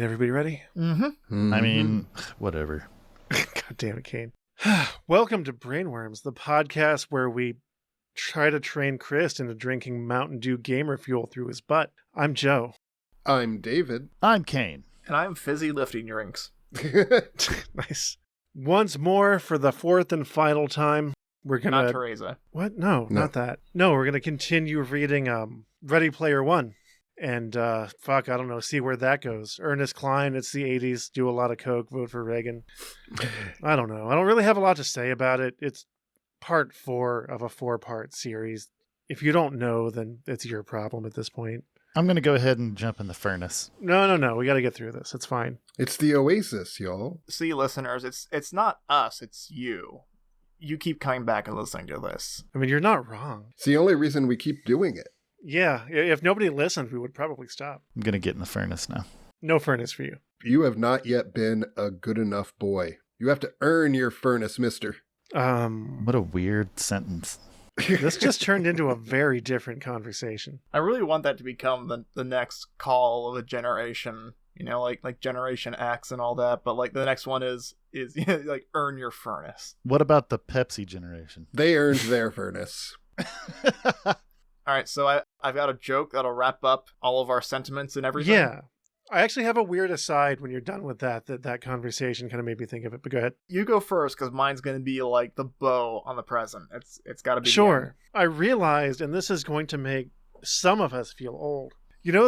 right, everybody ready? Mm-hmm. I mean, whatever. God damn it, Kaine. Welcome to Brainworms, the podcast where we try to train Chris into drinking Mountain Dew gamer fuel through his butt. I'm Joe. I'm David. I'm Kaine. And I'm fizzy lifting drinks. Nice. Once more, for the fourth and final time, we're gonna... Not Teresa. What? No, not that. No, we're gonna continue reading Ready Player One. And, I don't know, see where that goes. Ernest Cline, it's the 80s, do a lot of coke, vote for Reagan. I don't know. I don't really have a lot to say about it. It's part 4 of a 4-part series. If you don't know, then it's your problem at this point. I'm going to go ahead and jump in the furnace. No. We got to get through this. It's fine. It's the Oasis, y'all. See, listeners, it's not us, it's you. You keep coming back and listening to this. I mean, you're not wrong. It's the only reason we keep doing it. Yeah, if nobody listened, we would probably stop. I'm going to get in the furnace now. No furnace for you. You have not yet been a good enough boy. You have to earn your furnace, mister. What a weird sentence. This just turned into a very different conversation. I really want that to become the next call of a generation, you know, like Generation X and all that, but like the next one is like earn your furnace. What about the Pepsi generation? They earned their furnace. All right, so I've got a joke that'll wrap up all of our sentiments and everything. Yeah. I actually have a weird aside when you're done with that conversation kind of made me think of it, but go ahead. You go first, because mine's going to be like the bow on the present. It's got to be Sure. I realized, and this is going to make some of us feel old. You know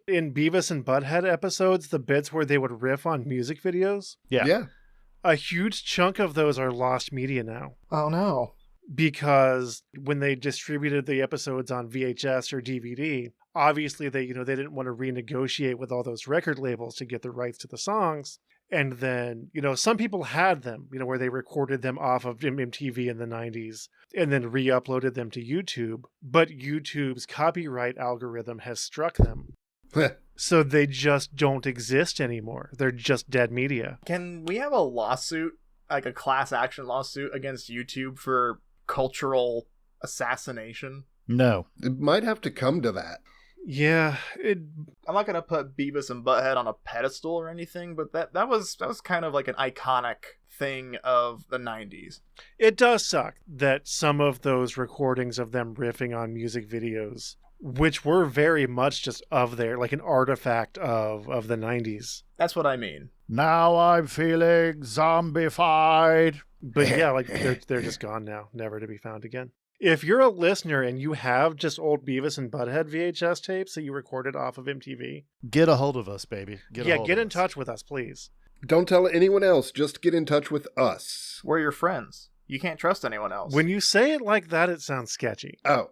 in Beavis and Butthead episodes, the bits where they would riff on music videos? Yeah. A huge chunk of those are lost media now. Oh, no. Because when they distributed the episodes on VHS or DVD, obviously they didn't want to renegotiate with all those record labels to get the rights to the songs. And then, some people had them, where they recorded them off of MTV in the 90s and then re-uploaded them to YouTube. But YouTube's copyright algorithm has struck them. So they just don't exist anymore. They're just dead media. Can we have a lawsuit, like a class action lawsuit against YouTube for cultural assassination? No. It might have to come to that. Yeah, I'm not gonna put Beavis and Butthead on a pedestal or anything, but that was kind of like an iconic thing of the 90s. It does suck that some of those recordings of them riffing on music videos, which were very much just like an artifact of the 90s. That's what I mean. Now I'm feeling zombified. But yeah, like they're just gone now, never to be found again. If you're a listener and you have just old Beavis and Butthead VHS tapes that you recorded off of MTV, get a hold of us, baby. Get in touch with us, please. Don't tell anyone else. Just get in touch with us. We're your friends. You can't trust anyone else. When you say it like that, it sounds sketchy. Oh,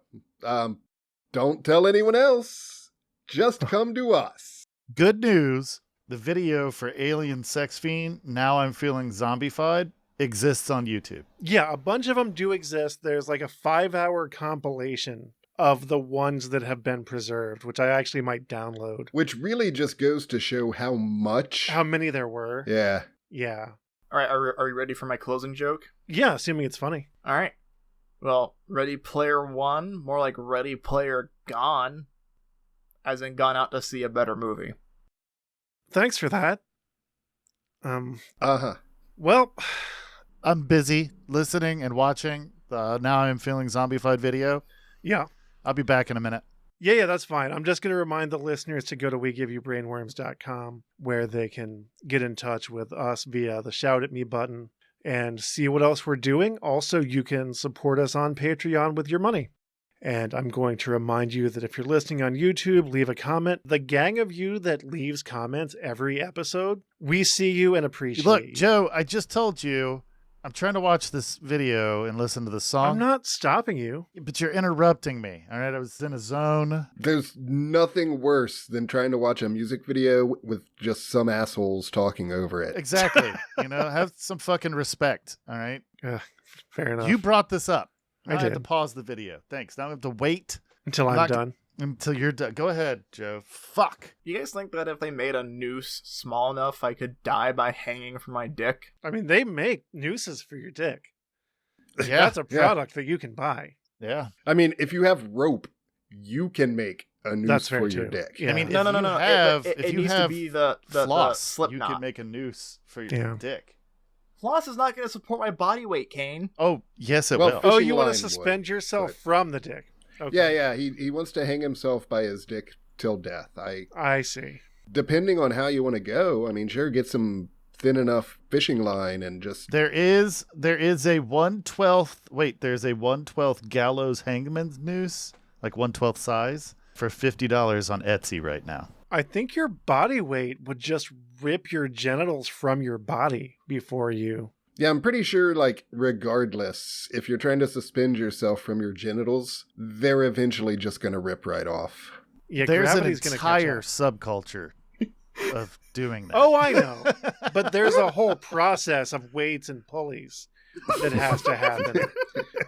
don't tell anyone else. Just come to us. Good news. The video for Alien Sex Fiend, Now I'm Feeling Zombified, exists on YouTube. Yeah, a bunch of them do exist. There's like a 5-hour compilation of the ones that have been preserved, which I actually might download. Which really just goes to show how many there were. Yeah. Yeah. All right, are we ready for my closing joke? Yeah, assuming it's funny. All right. Well, Ready Player One, more like Ready Player Gone, as in gone out to see a better movie. Thanks for that. Well, I'm busy listening and watching the Now I'm Feeling Zombified video. Yeah. I'll be back in a minute. Yeah, that's fine. I'm just going to remind the listeners to go to WeGiveYouBrainworms.com, where they can get in touch with us via the Shout at Me button and see what else we're doing. Also, you can support us on Patreon with your money. And I'm going to remind you that if you're listening on YouTube, leave a comment. The gang of you that leaves comments every episode, we see you and appreciate you. Look, Joe, I just told you I'm trying to watch this video and listen to the song. I'm not stopping you. But you're interrupting me. All right, I was in a zone. There's nothing worse than trying to watch a music video with just some assholes talking over it. Exactly. Have some fucking respect. All right. Fair enough. You brought this up. I did. had to pause the video. Thanks. Now I have to wait until I'm done. Until you're done. Go ahead, Joe. Fuck. You guys think that if they made a noose small enough, I could die by hanging from my dick? I mean, they make nooses for your dick. Yeah. That's a product that you can buy. Yeah. I mean, if you have rope, you can make a noose That's fair for your too. dick. Yeah. I mean, No, if no, no, you no. have, It if you needs have to be the floss, slip you knot. can make a noose for your Yeah. dick. Floss is not going to support my body weight, Kane. Oh, yes, it Well, will. fish- Oh, Fishing you want line to would, suspend yourself but- from the dick? Okay. Yeah. He wants to hang himself by his dick till death. I see. Depending on how you want to go, I mean, sure, get some thin enough fishing line and just There is a 1/12. Wait, there's a 1/12 gallows hangman's noose, like 1/12 size, for $50 on Etsy right now. I think your body weight would just rip your genitals from your body before you. Yeah, I'm pretty sure, like, regardless, if you're trying to suspend yourself from your genitals, they're eventually just going to rip right off. Yeah, There's an gravity's gonna entire catch up. subculture of doing that. Oh, I know. But there's a whole process of weights and pulleys that has to happen.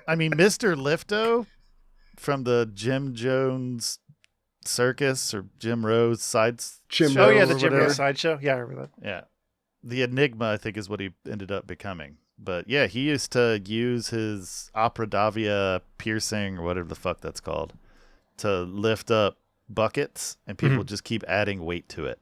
I mean, Mr. Lifto from the Jim Jones Circus or Jim Rose sides. Jim Oh, yeah, Rose the or Jim whatever. Rose sideshow. Yeah, I remember that. Yeah. The Enigma, I think, is what he ended up becoming. But yeah, he used to use his opera davia piercing or whatever the fuck that's called to lift up buckets, and people just keep adding weight to it.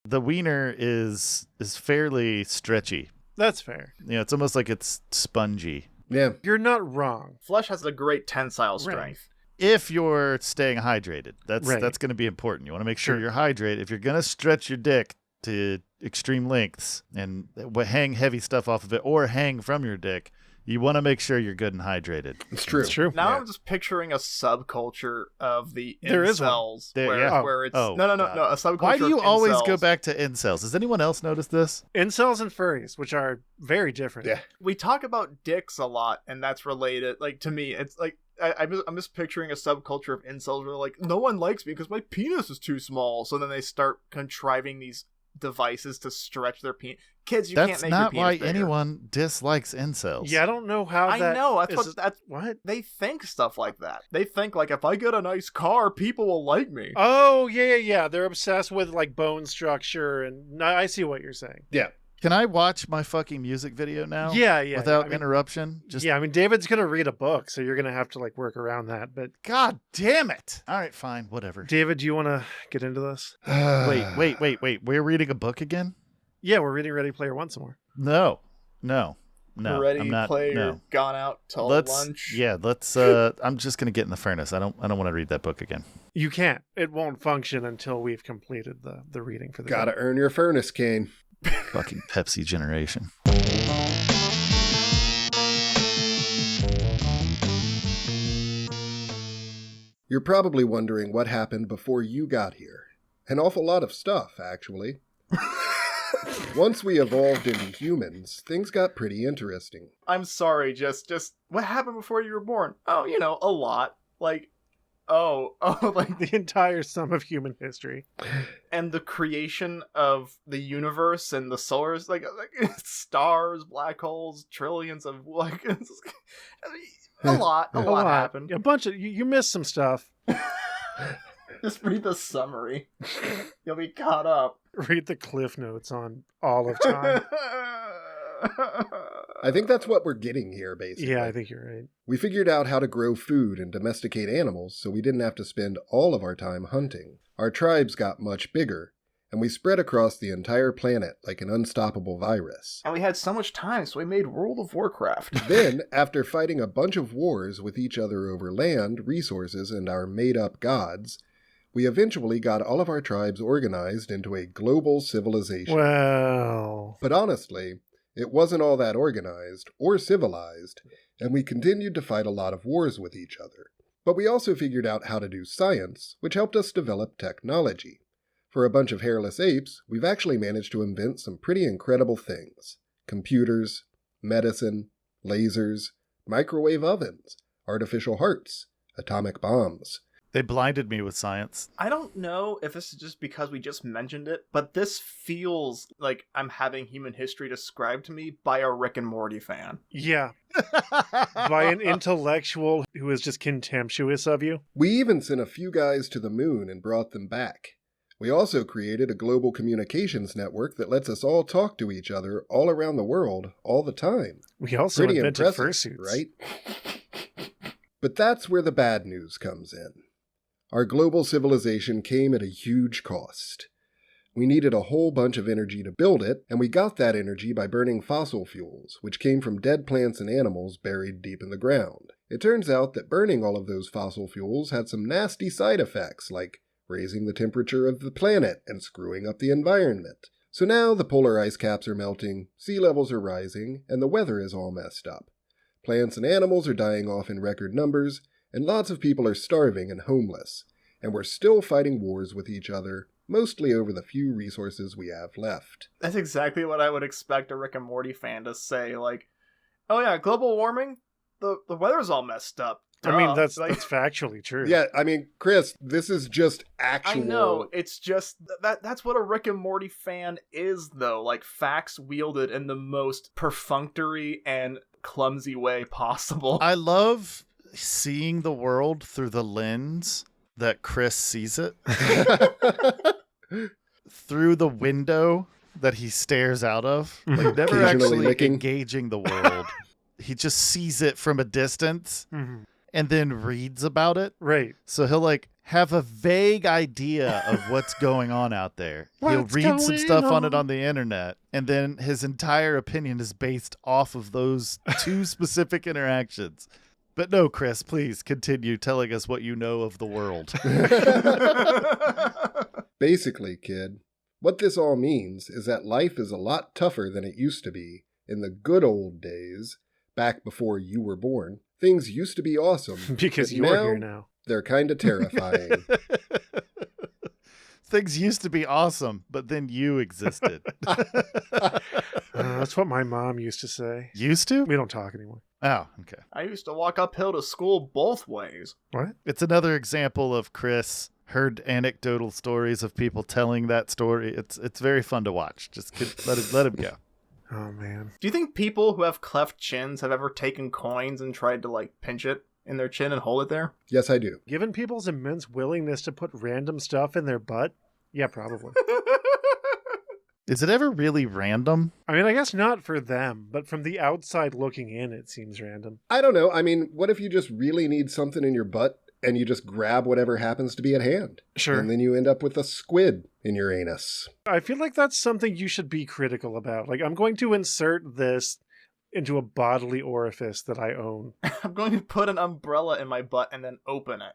The wiener is fairly stretchy. That's fair. You know, it's almost like it's spongy. Yeah. You're not wrong. Flesh has a great tensile strength. If you're staying hydrated, that's Right. going to be important. You want to make sure Sure. you're hydrated. If you're going to stretch your dick to extreme lengths and hang heavy stuff off of it or hang from your dick, you want to make sure you're good and hydrated. It's true. It's true. Now Yeah. I'm just picturing a subculture of the There is one. incels, There- yeah. where it's Oh, no, God. a subculture. Why do you of always incels. go back to incels? Has anyone else noticed this? Incels and furries, which are very different. Yeah. We talk about dicks a lot, and that's related. Like, to me, it's like I'm just picturing a subculture of incels where they're like, no one likes me because my penis is too small. So then they start contriving these devices to stretch their penis. Kids, you That's can't make not your why penis bigger. anyone dislikes incels. Yeah, I don't know how I that know is- that's What? they think stuff like that. They think like if I get a nice car, people will like me. Oh, yeah. They're obsessed with like bone structure, and I see what you're saying. Yeah. Can I watch my fucking music video now? Yeah. Without I mean, interruption? Just yeah, I mean, David's gonna read a book, so you're gonna have to like work around that. But God damn it. All right, fine, whatever. David, do you want to get into this? Wait. We're reading a book again? Yeah, we're reading Ready Player One some more. No. Ready, I'm not. player, No. gone out till Let's. lunch. Yeah, let's. I'm just gonna get in the furnace. I don't want to read that book again. You can't. It won't function until we've completed the reading for the Gotta day. earn your furnace, Kane. Fucking Pepsi generation. You're probably wondering what happened before you got here. An awful lot of stuff, actually. Once we evolved into humans, things got pretty interesting. I'm sorry, just what happened before you were born? Oh, a lot. Like, like The entire sum of human history. and the creation of the universe and the solars, like stars, black holes, trillions of like a lot happened. A bunch of you missed some stuff. Just read the summary. You'll be caught up. Read the cliff notes on all of time. I think that's what we're getting here, basically. Yeah, I think you're right. We figured out how to grow food and domesticate animals so we didn't have to spend all of our time hunting. Our tribes got much bigger, and we spread across the entire planet like an unstoppable virus. And we had so much time, so we made World of Warcraft. Then, after fighting a bunch of wars with each other over land, resources, and our made-up gods, we eventually got all of our tribes organized into a global civilization. Well, But honestly, it wasn't all that organized or civilized, and we continued to fight a lot of wars with each other. But we also figured out how to do science, which helped us develop technology. For a bunch of hairless apes, we've actually managed to invent some pretty incredible things. Computers, medicine, lasers, microwave ovens, artificial hearts, atomic bombs. They blinded me with science. I don't know if this is just because we just mentioned it, but this feels like I'm having human history described to me by a Rick and Morty fan. yeah, by an intellectual who is just contemptuous of you. We even sent a few guys to the moon and brought them back. We also created a global communications network that lets us all talk to each other all around the world all the time. We also Pretty invented impressive, fursuits, right? But that's where the bad news comes in. Our global civilization came at a huge cost. We needed a whole bunch of energy to build it, and we got that energy by burning fossil fuels, which came from dead plants and animals buried deep in the ground. It turns out that burning all of those fossil fuels had some nasty side effects, like raising the temperature of the planet and screwing up the environment. So now the polar ice caps are melting, sea levels are rising, and the weather is all messed up. Plants and animals are dying off in record numbers, and lots of people are starving and homeless. And we're still fighting wars with each other, mostly over the few resources we have left. That's exactly what I would expect a Rick and Morty fan to say. Like, oh yeah, global warming? The weather's all messed up. Duh. I mean, that's like, factually true. Yeah, I mean, Chris, this is just actual... I know, it's just... That's what a Rick and Morty fan is, though. Like, facts wielded in the most perfunctory and clumsy way possible. I love seeing the world through the lens that Chris sees it. Through the window that he stares out of. Like, never actually engaging the world. He just sees it from a distance and then reads about it. Right. So he'll like have a vague idea of what's going on out there. He'll read some stuff on it on the internet, and then his entire opinion is based off of those two specific interactions. But no, Chris, please continue telling us what you know of the world. Basically, kid, what this all means is that life is a lot tougher than it used to be in the good old days. Back before you were born, things used to be awesome. Because you're here now. They're kind of terrifying. Things used to be awesome, but then you existed. That's what my mom used to say. Used to? We don't talk anymore. Oh, okay. I used to walk uphill to school both ways. What? It's another example of Chris heard anecdotal stories of people telling that story. It's very fun to watch. Just let him go. Oh, man. Do you think people who have cleft chins have ever taken coins and tried to, like, pinch it in their chin and hold it there? Yes, I do. Given people's immense willingness to put random stuff in their butt, yeah, probably. Is it ever really random? I mean, I guess not for them, but from the outside looking in, it seems random. I don't know. I mean, what if you just really need something in your butt and you just grab whatever happens to be at hand? Sure. And then you end up with a squid in your anus. I feel like that's something you should be critical about. Like, I'm going to insert this into a bodily orifice that I own. I'm going to put an umbrella in my butt and then open it.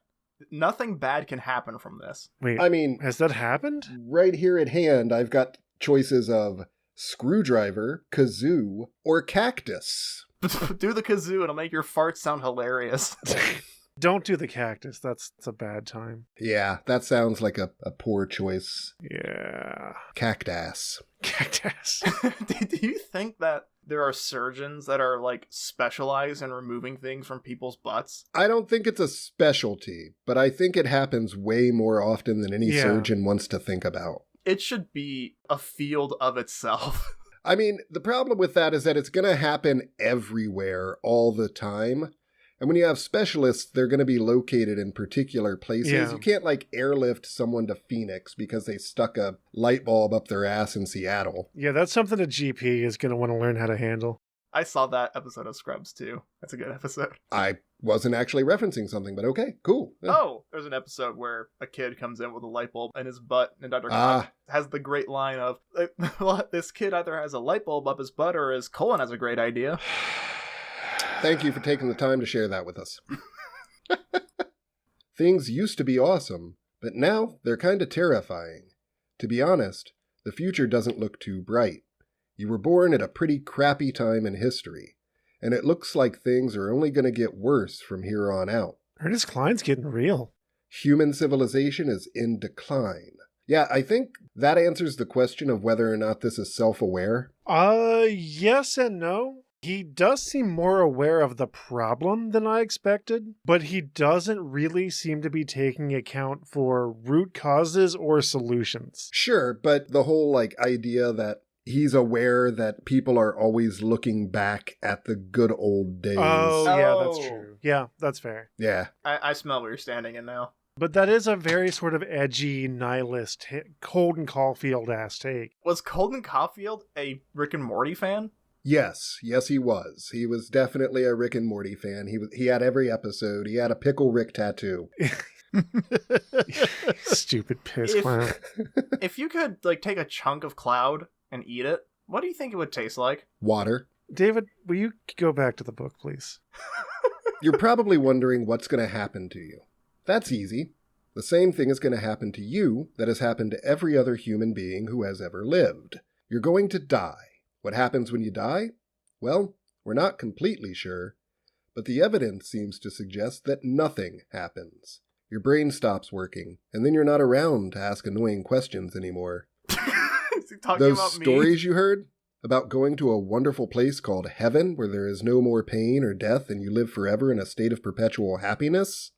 Nothing bad can happen from this. Wait, I mean, has that happened? Right here at hand, I've got choices of screwdriver, kazoo, or cactus. Do the kazoo and it'll make your farts sound hilarious. Don't do the cactus. That's a bad time. Yeah, that sounds like a poor choice. Yeah. Cactus. Cactus. Do you think that there are surgeons that are, like, specialized in removing things from people's butts? I don't think it's a specialty, but I think it happens way more often than any surgeon wants to think about. It should be a field of itself. I mean, the problem with that is that it's going to happen everywhere all the time. And when you have specialists, they're going to be located in particular places. Yeah. You can't, like, airlift someone to Phoenix because they stuck a light bulb up their ass in Seattle. Yeah, that's something a GP is going to want to learn how to handle. I saw that episode of Scrubs, too. That's a good episode. I wasn't actually referencing something, but okay, cool. Yeah. Oh, there's an episode where a kid comes in with a light bulb in his butt, and Dr. Cox has the great line of, this kid either has a light bulb up his butt or his colon has a great idea. Thank you for taking the time to share that with us. Things used to be awesome, but now they're kind of terrifying. To be honest, the future doesn't look too bright. You were born at a pretty crappy time in history, and it looks like things are only going to get worse from here on out. Ernest Cline's getting real. Human civilization is in decline. Yeah, I think that answers the question of whether or not this is self-aware. Yes and no. He does seem more aware of the problem than I expected, but he doesn't really seem to be taking account for root causes or solutions. Sure, but the whole, like, idea that he's aware that people are always looking back at the good old days. Oh, yeah, that's true. Yeah, that's fair. Yeah. I smell what you're standing in now. But that is a very sort of edgy, nihilist, Colton Caulfield-ass take. Was Colton Caulfield a Rick and Morty fan? Yes, he was. He was definitely a Rick and Morty fan. He had every episode. He had a Pickle Rick tattoo. Stupid piss If- clown. If you could like take a chunk of cloud and eat it, what do you think it would taste like? Water. David, will you go back to the book, please? You're probably wondering what's going to happen to you. That's easy. The same thing is going to happen to you that has happened to every other human being who has ever lived. You're going to die. What happens when you die? Well, we're not completely sure, but the evidence seems to suggest that nothing happens. Your brain stops working, and then you're not around to ask annoying questions anymore. Is he talking Those about me? stories you heard about going to a wonderful place called heaven where there is no more pain or death and you live forever in a state of perpetual happiness?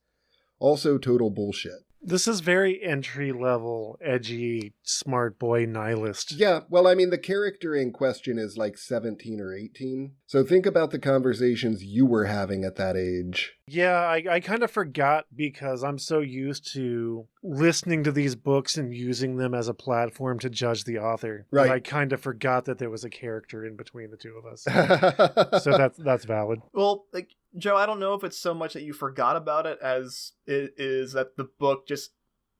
Also total bullshit. This is very entry-level, edgy, smart boy nihilist. Yeah, well, I mean, the character in question is like 17 or 18. So think about the conversations you were having at that age. Yeah, I kind of forgot because I'm so used to listening to these books and using them as a platform to judge the author. Right. That I kind of forgot that there was a character in between the two of us. So that's valid. Well, like, Joe, I don't know if it's so much that you forgot about it as it is that the book just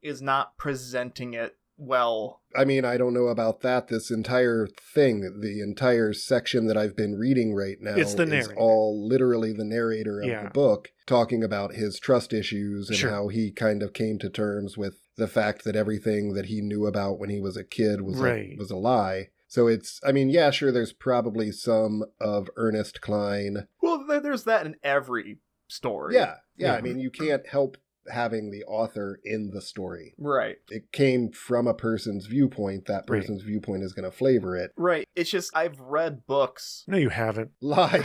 is not presenting it well. I mean, I don't know about that. This entire thing, the entire section that I've been reading right now It's the is narrator. all literally the narrator of Yeah. the book talking about his trust issues and Sure. how he kind of came to terms with the fact that everything that he knew about when he was a kid was Right. was a lie. So it's, I mean, yeah, sure, there's probably some of Ernest Cline. Well, there's that in every story. Yeah. Yeah. I mean, you can't help having the author in the story. Right. It came from a person's viewpoint. That Right. person's viewpoint is going to flavor it. Right. It's just, I've read books No, you haven't. Lies.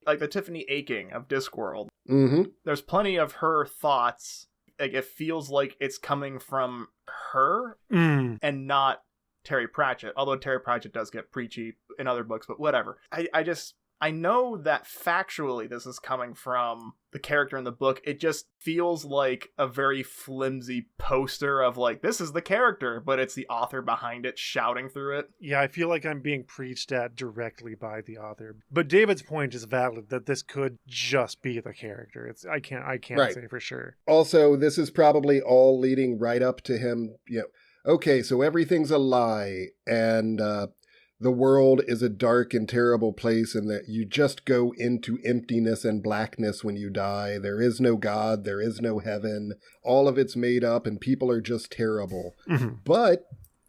like the Tiffany Aching of Discworld. Mm-hmm. There's plenty of her thoughts. Like, it feels like it's coming from her Mm. and not Terry Pratchett. Although Terry Pratchett does get preachy in other books, but whatever. I know that factually this is coming from the character in the book. It just feels like a very flimsy poster of like, this is the character, but it's the author behind it shouting through it. Yeah, I feel like I'm being preached at directly by the author. But David's point is valid that this could just be the character. I can't Right. say for sure. Also, this is probably all leading right up to him, okay, so everything's a lie, and the world is a dark and terrible place, and that you just go into emptiness and blackness when you die. There is no God, there is no heaven. All of it's made up, and people are just terrible. Mhm. But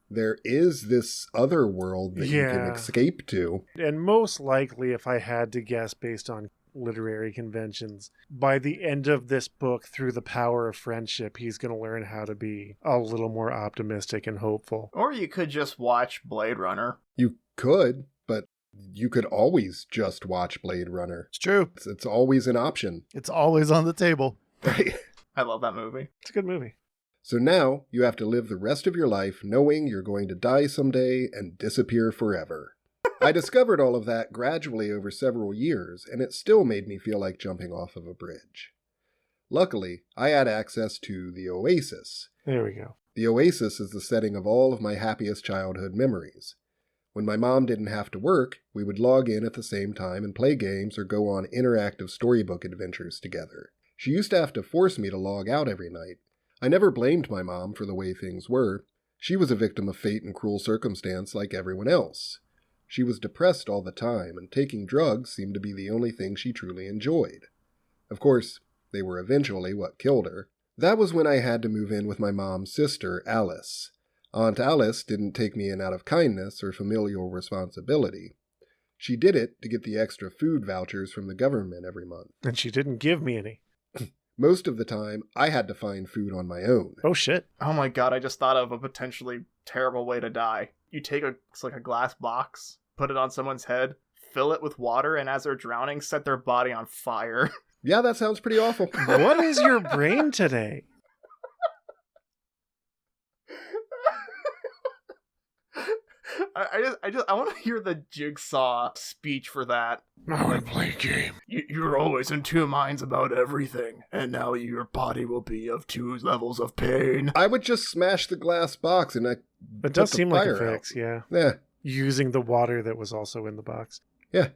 there is this other world that you can Yeah. escape to. And most likely, if I had to guess based on literary conventions, by the end of this book, through the power of friendship, he's going to learn how to be a little more optimistic and hopeful. Or you could just watch Blade Runner. You could, but you could always just watch Blade Runner. It's true. It's always an option. It's always on the table. Right? I love that movie. It's a good movie. So now you have to live the rest of your life knowing you're going to die someday and disappear forever. I discovered all of that gradually over several years, and it still made me feel like jumping off of a bridge. Luckily, I had access to the Oasis. There we go. The Oasis is the setting of all of my happiest childhood memories. When my mom didn't have to work, we would log in at the same time and play games or go on interactive storybook adventures together. She used to have to force me to log out every night. I never blamed my mom for the way things were. She was a victim of fate and cruel circumstance like everyone else. She was depressed all the time, and taking drugs seemed to be the only thing she truly enjoyed. Of course, they were eventually what killed her. That was when I had to move in with my mom's sister, Alice. Aunt Alice didn't take me in out of kindness or familial responsibility. She did it to get the extra food vouchers from the government every month. And she didn't give me any. Most of the time, I had to find food on my own. Oh, shit. Oh my god, I just thought of a potentially terrible way to die. You take it's like a glass box, put it on someone's head, fill it with water, and as they're drowning, set their body on fire. Yeah, that sounds pretty awful. What is your brain today? I want to hear the Jigsaw speech for that. I want to play a game. You're always in two minds about everything, and now your body will be of two levels of pain. I would just smash the glass box and I It does put the seem like a fire out. fix, yeah. Yeah. Using the water that was also in the box. Yeah.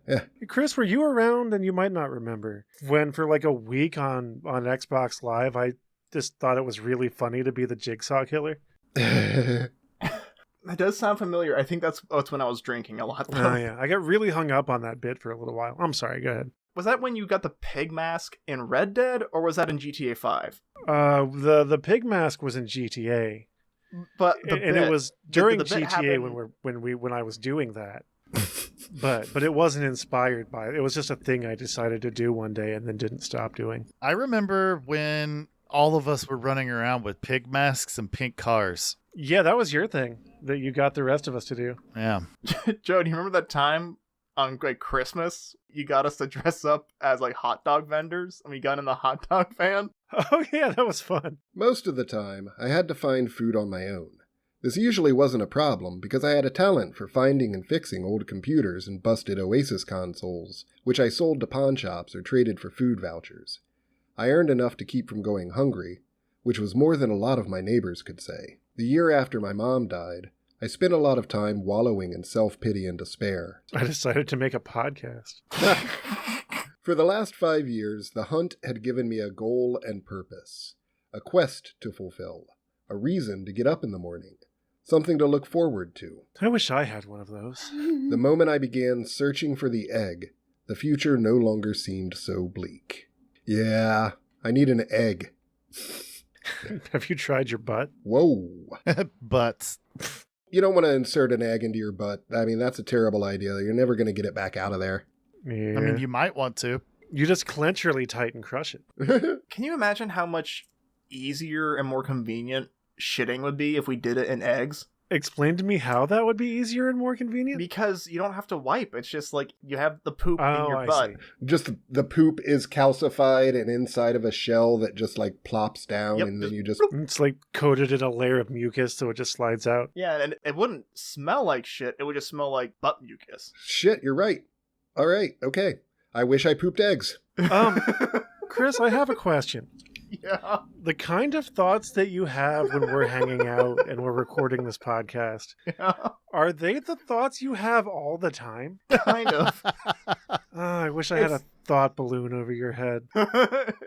Chris, were you around? And you might not remember when for like a week on Xbox Live, I just thought it was really funny to be the Jigsaw killer. That does sound familiar. I think that's when I was drinking a lot. Oh yeah, I got really hung up on that bit for a little while. I'm sorry. Go ahead. Was that when you got the pig mask in Red Dead, or was that in GTA 5? The pig mask was in GTA, But it was during the bit GTA happened... when I was doing that. but it wasn't inspired by it. It was just a thing I decided to do one day and then didn't stop doing. I remember when all of us were running around with pig masks and pink cars. Yeah, that was your thing that you got the rest of us to do. Yeah. Joe, do you remember that time on like Christmas you got us to dress up as like hot dog vendors and we got in the hot dog van? Oh yeah, that was fun. Most of the time, I had to find food on my own. This usually wasn't a problem because I had a talent for finding and fixing old computers and busted Oasis consoles, which I sold to pawn shops or traded for food vouchers. I earned enough to keep from going hungry, which was more than a lot of my neighbors could say. The year after my mom died, I spent a lot of time wallowing in self-pity and despair. I decided to make a podcast. For the last 5 years, the hunt had given me a goal and purpose, a quest to fulfill, a reason to get up in the morning, something to look forward to. I wish I had one of those. The moment I began searching for the egg, the future no longer seemed so bleak. Yeah, I need an egg. Have you tried your butt? Whoa. Butts. You don't want to insert an egg into your butt. I mean, that's a terrible idea. You're never going to get it back out of there. Yeah. I mean, you might want to. You just clench really tight and crush it. Can you imagine how much easier and more convenient shitting would be if we did it in eggs? Explain to me how that would be easier and more convenient? Because you don't have to wipe. It's just like you have the poop in your I butt. see. Just the poop is calcified and inside of a shell that just like plops down, Yep, and then just you just... It's like coated in a layer of mucus so it just slides out. Yeah, and it wouldn't smell like shit. It would just smell like butt mucus. Shit, you're right. All right, okay. I wish I pooped eggs. Chris, I have a question. Yeah. The kind of thoughts that you have when we're hanging out and we're recording this podcast, Yeah. are they the thoughts you have all the time? Kind of. I wish I had a thought balloon over your head.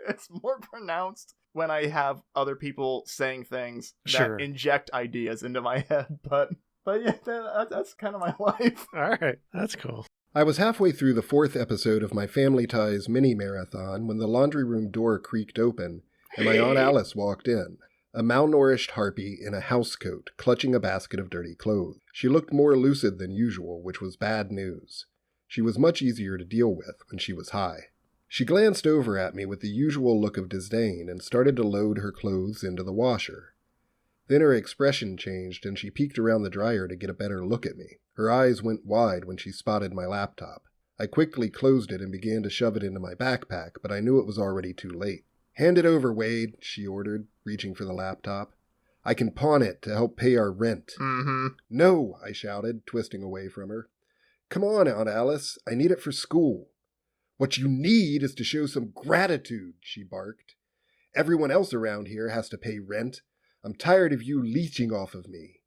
It's more pronounced when I have other people saying things that Sure. inject ideas into my head. But yeah, that's kind of my life. All right, that's cool. I was halfway through the 4th episode of my Family Ties mini-marathon when the laundry room door creaked open and my Aunt Alice walked in, a malnourished harpy in a housecoat, clutching a basket of dirty clothes. She looked more lucid than usual, which was bad news. She was much easier to deal with when she was high. She glanced over at me with the usual look of disdain and started to load her clothes into the washer. Then her expression changed and she peeked around the dryer to get a better look at me. Her eyes went wide when she spotted my laptop. I quickly closed it and began to shove it into my backpack, but I knew it was already too late. "Hand it over, Wade," she ordered, reaching for the laptop. "I can pawn it to help pay our rent." Mm-hmm. "No," I shouted, twisting away from her. "Come on, Aunt Alice. I need it for school." "What you need is to show some gratitude," she barked. "Everyone else around here has to pay rent. I'm tired of you leeching off of me."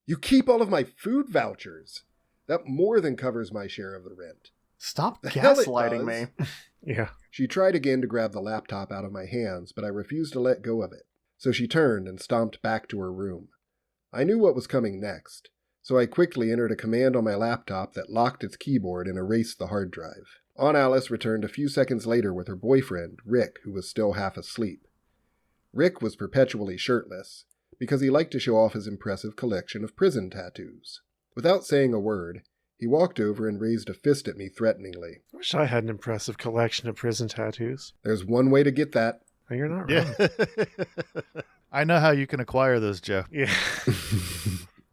"You keep all of my food vouchers. That more than covers my share of the rent." Stop The hell it gaslighting does. me. Yeah. She tried again to grab the laptop out of my hands, but I refused to let go of it. So she turned and stomped back to her room. I knew what was coming next, so I quickly entered a command on my laptop that locked its keyboard and erased the hard drive. Aunt Alice returned a few seconds later with her boyfriend, Rick, who was still half asleep. Rick was perpetually shirtless, because he liked to show off his impressive collection of prison tattoos. Without saying a word, he walked over and raised a fist at me threateningly. I wish I had an impressive collection of prison tattoos. "There's one way to get that." Oh, you're not wrong. Yeah. I know how you can acquire those, Joe. Yeah.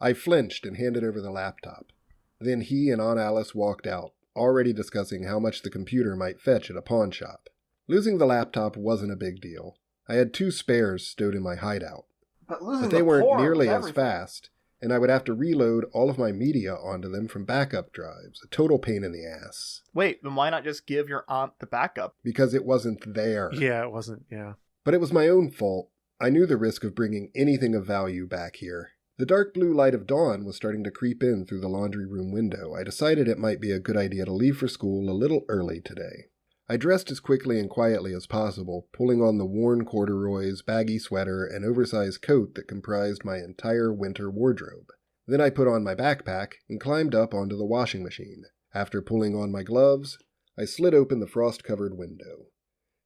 I flinched and handed over the laptop. Then he and Aunt Alice walked out, already discussing how much the computer might fetch at a pawn shop. Losing the laptop wasn't a big deal. I had 2 spares stowed in my hideout. But they weren't nearly as fast, and I would have to reload all of my media onto them from backup drives, a total pain in the ass. Wait, then why not just give your aunt the backup? Because it wasn't there. Yeah, it wasn't. Yeah. But it was my own fault. I knew the risk of bringing anything of value back here. The dark blue light of dawn was starting to creep in through the laundry room window. I decided it might be a good idea to leave for school a little early today. I dressed as quickly and quietly as possible, pulling on the worn corduroys, baggy sweater, and oversized coat that comprised my entire winter wardrobe. Then I put on my backpack and climbed up onto the washing machine. After pulling on my gloves, I slid open the frost-covered window.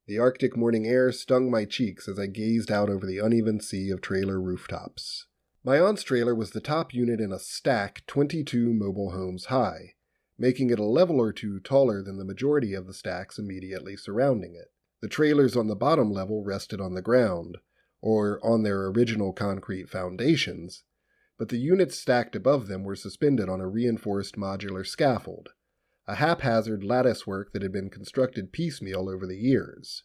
The Arctic morning air stung my cheeks as I gazed out over the uneven sea of trailer rooftops. My aunt's trailer was the top unit in a stack 22 mobile homes high, making it a level or two taller than the majority of the stacks immediately surrounding it. The trailers on the bottom level rested on the ground, or on their original concrete foundations, but the units stacked above them were suspended on a reinforced modular scaffold, a haphazard latticework that had been constructed piecemeal over the years.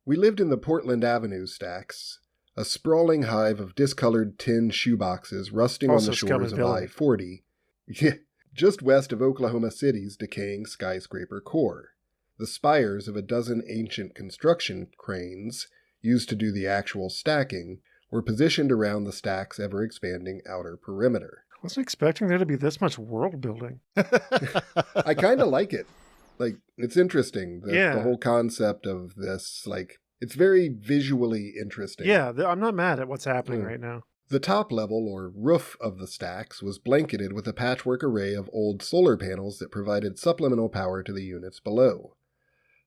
We lived in the Portland Avenue stacks, a sprawling hive of discolored tin shoeboxes rusting Also on the shores of Scum-and-Villainy. I-40, just west of Oklahoma City's decaying skyscraper core. The spires of a dozen ancient construction cranes, used to do the actual stacking, were positioned around the stack's ever-expanding outer perimeter. I wasn't expecting there to be this much world building. I kind of like it. Like, it's interesting, Yeah. the whole concept of this, like, it's very visually interesting. Yeah, I'm not mad at what's happening right now. The top level, or roof, of the stacks was blanketed with a patchwork array of old solar panels that provided supplemental power to the units below.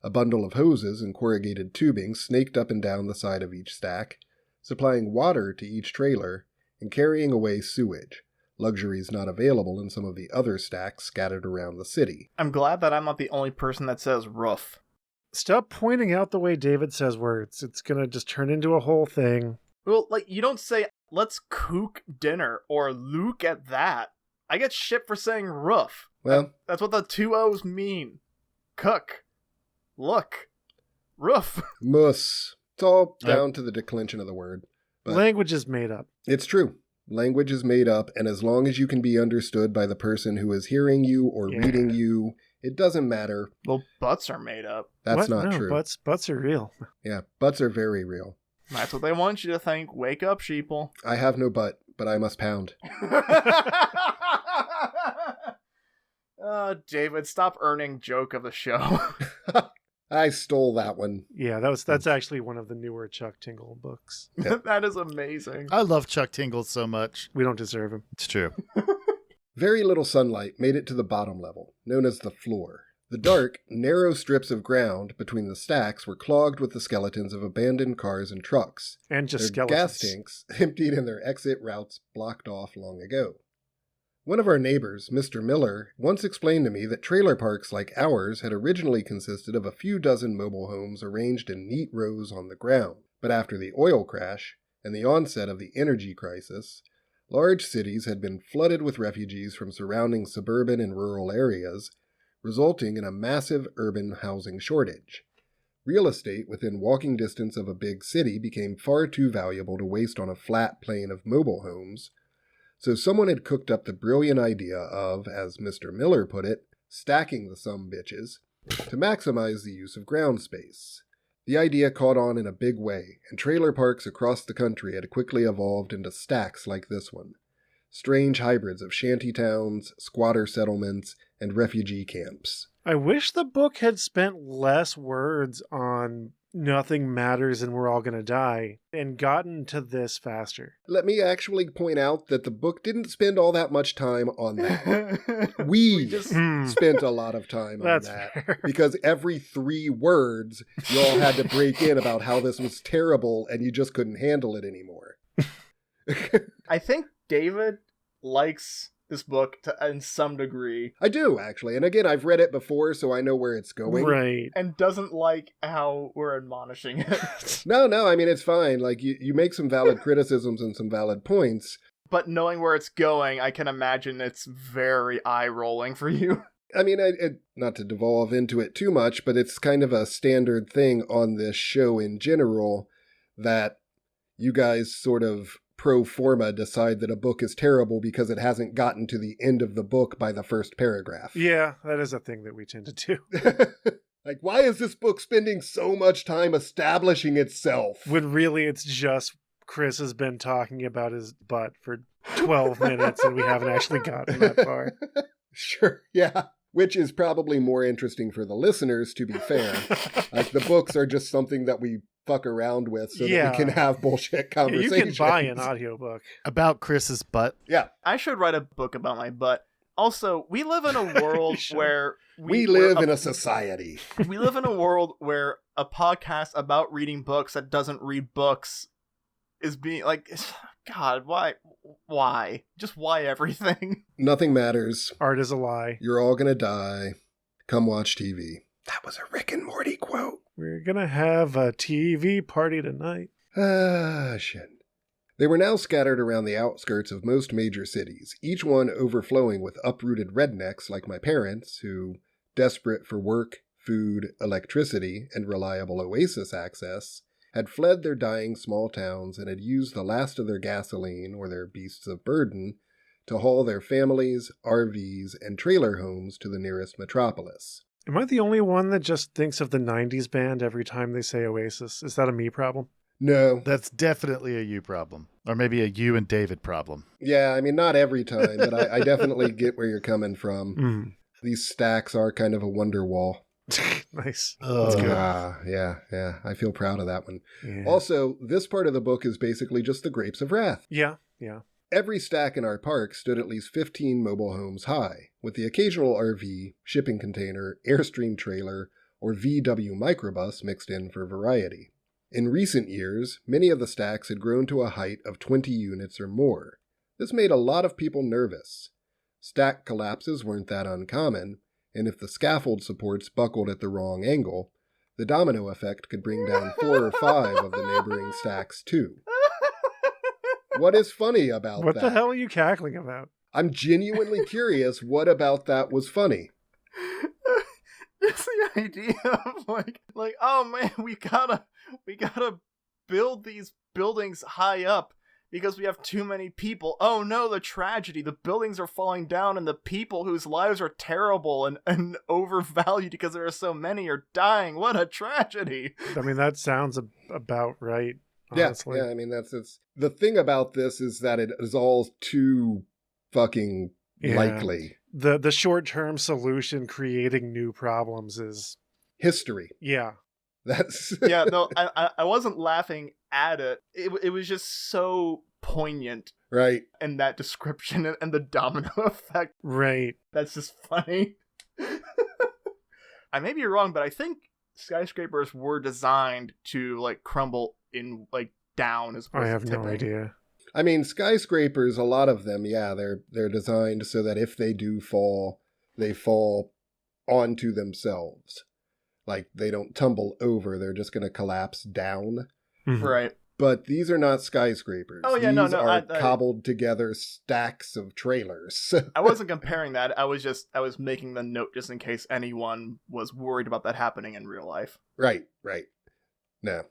A bundle of hoses and corrugated tubing snaked up and down the side of each stack, supplying water to each trailer and carrying away sewage, luxuries not available in some of the other stacks scattered around the city. I'm glad that I'm not the only person that says roof. Stop pointing out the way David says words. It's going to just turn into a whole thing. Well, like, you don't say, let's cook dinner, or look at that. I get shit for saying roof. Well, That's what the two O's mean. Cook. Look. Roof. muss. It's all down to the declension of the word. But Language is made up. it's true. Language is made up, and as long as you can be understood by the person who is hearing you or Yeah. reading you, it doesn't matter. Well, butts are made up. That's What? not No, true. Butts are real. Yeah, butts are very real. That's what they want you to think. Wake up, sheeple. I have no butt, but I must pound. David, stop earning joke of the show. I stole that one. Yeah, that's actually one of the newer Chuck Tingle books. That is amazing. I love Chuck Tingle so much. We don't deserve him. It's true. Very little sunlight made it to the bottom level, known as the floor. The dark, narrow strips of ground between the stacks were clogged with the skeletons of abandoned cars and trucks, And just their skeletons. gas tanks emptied and their exit routes blocked off long ago. One of our neighbors, Mr. Miller, once explained to me that trailer parks like ours had originally consisted of a few dozen mobile homes arranged in neat rows on the ground. But after the oil crash and the onset of the energy crisis, large cities had been flooded with refugees from surrounding suburban and rural areas, resulting in a massive urban housing shortage. Real estate within walking distance of a big city became far too valuable to waste on a flat plain of mobile homes, so someone had cooked up the brilliant idea of, as Mr. Miller put it, stacking the sumbitches to maximize the use of ground space. The idea caught on in a big way, and trailer parks across the country had quickly evolved into stacks like this one. Strange hybrids of shanty towns, squatter settlements, and refugee camps. I wish the book had spent less words on nothing matters and we're all going to die and gotten to this faster. Let me actually point out that the book didn't spend all that much time on that. We just spent a lot of time on That's that. fair. Because every 3 words, you all had to break in about how this was terrible and you just couldn't handle it anymore. I think David likes this book in some degree I do, actually. And again, I've read it before, so I know where it's going. Right. and doesn't like how we're admonishing it. No, I mean, it's fine. Like, you make some valid criticisms and some valid points. But knowing where it's going, I can imagine it's very eye-rolling for you. I mean, not to devolve into it too much, but it's kind of a standard thing on this show in general that you guys sort of pro forma decide that a book is terrible because it hasn't gotten to the end of the book by the first paragraph. Yeah, that is a thing that we tend to do. Like, why is this book spending so much time establishing itself? When really it's just Chris has been talking about his butt for 12 minutes and we haven't actually gotten that far. Sure, yeah. Which is probably more interesting for the listeners, to be fair. Like, the books are just something that we fuck around with so that we can have bullshit conversations. You can buy an audiobook. About Chris's butt. Yeah. I should write a book about my butt. Also, we live in a world where we live in a society. We live in a world where a podcast about reading books that doesn't read books is being like, God, why? Just why everything? Nothing matters. Art is a lie. You're all gonna die. Come watch TV. That was a Rick and Morty quote. We're gonna have a TV party tonight. Ah, shit. They were now scattered around the outskirts of most major cities, each one overflowing with uprooted rednecks like my parents, who, desperate for work, food, electricity, and reliable oasis access, had fled their dying small towns and had used the last of their gasoline or their beasts of burden to haul their families, RVs, and trailer homes to the nearest metropolis. Am I the only one that just thinks of the 90s band every time they say Oasis? Is that a me problem? No. That's definitely a you problem. Or maybe a you and David problem. Yeah, I mean, not every time, but I definitely get where you're coming from. Mm. These stacks are kind of a wonder wall. Nice. That's good. Yeah. I feel proud of that one. Yeah. Also, this part of the book is basically just the Grapes of Wrath. Yeah. Every stack in our park stood at least 15 mobile homes high, with the occasional RV, shipping container, Airstream trailer, or VW microbus mixed in for variety. In recent years, many of the stacks had grown to a height of 20 units or more. This made a lot of people nervous. Stack collapses weren't that uncommon, and if the scaffold supports buckled at the wrong angle, the domino effect could bring down 4 or 5 of the neighboring stacks too. What is funny about that? What the hell are you cackling about? I'm genuinely curious what about that was funny. Just the idea of like, oh man, we gotta build these buildings high up because we have too many people. Oh no, the tragedy. The buildings are falling down and the people whose lives are terrible and overvalued because there are so many are dying. What a tragedy. I mean, that sounds about right. Honestly. Yeah, I mean, it's the thing about this is that it is all too fucking likely. The short-term solution creating new problems is history. Yeah. That's yeah, no, I wasn't laughing at it. It was just so poignant. Right. And that description and the domino effect. Right. That's just funny. I may be wrong, but I think skyscrapers were designed to like crumble in like down as opposed I have to no tipping. idea. I mean, skyscrapers, a lot of them, yeah, they're designed so that if they do fall, they fall onto themselves. Like, they don't tumble over, they're just going to collapse down. Mm-hmm. Right. But these are not skyscrapers. Oh, yeah, these no, are cobbled together stacks of trailers. I wasn't comparing that. I was making the note just in case anyone was worried about that happening in real life. Right. No.